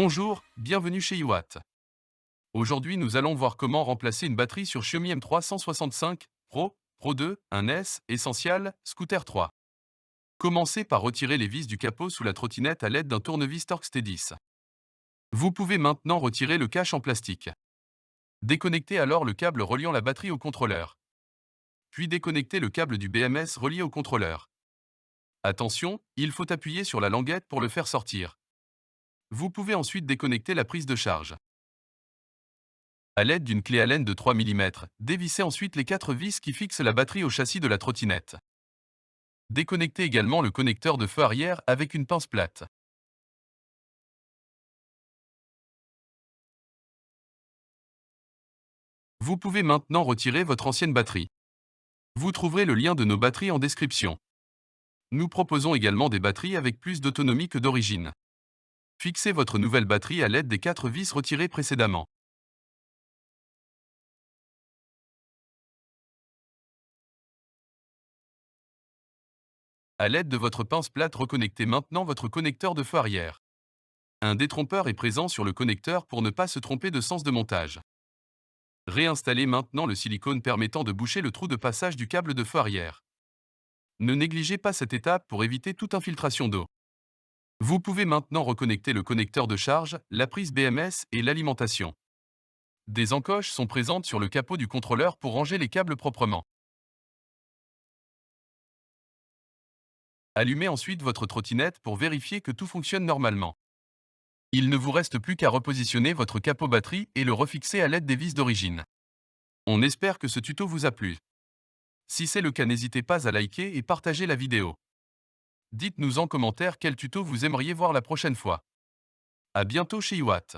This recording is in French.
Bonjour, bienvenue chez Iwatt. Aujourd'hui, nous allons voir comment remplacer une batterie sur Xiaomi M3 165 Pro, Pro 2, un S, Essential, Scooter 3. Commencez par retirer les vis du capot sous la trottinette à l'aide d'un tournevis Torx T10. Vous pouvez maintenant retirer le cache en plastique. Déconnectez alors le câble reliant la batterie au contrôleur. Puis déconnectez le câble du BMS relié au contrôleur. Attention, il faut appuyer sur la languette pour le faire sortir. Vous pouvez ensuite déconnecter la prise de charge. À l'aide d'une clé Allen de 3 mm, dévissez ensuite les 4 vis qui fixent la batterie au châssis de la trottinette. Déconnectez également le connecteur de feu arrière avec une pince plate. Vous pouvez maintenant retirer votre ancienne batterie. Vous trouverez le lien de nos batteries en description. Nous proposons également des batteries avec plus d'autonomie que d'origine. Fixez votre nouvelle batterie à l'aide des 4 vis retirées précédemment. À l'aide de votre pince plate, reconnectez maintenant votre connecteur de feu arrière. Un détrompeur est présent sur le connecteur pour ne pas se tromper de sens de montage. Réinstallez maintenant le silicone permettant de boucher le trou de passage du câble de feu arrière. Ne négligez pas cette étape pour éviter toute infiltration d'eau. Vous pouvez maintenant reconnecter le connecteur de charge, la prise BMS et l'alimentation. Des encoches sont présentes sur le capot du contrôleur pour ranger les câbles proprement. Allumez ensuite votre trottinette pour vérifier que tout fonctionne normalement. Il ne vous reste plus qu'à repositionner votre capot batterie et le refixer à l'aide des vis d'origine. On espère que ce tuto vous a plu. Si c'est le cas, n'hésitez pas à liker et partager la vidéo. Dites-nous en commentaire quel tuto vous aimeriez voir la prochaine fois. À bientôt chez Iwatt.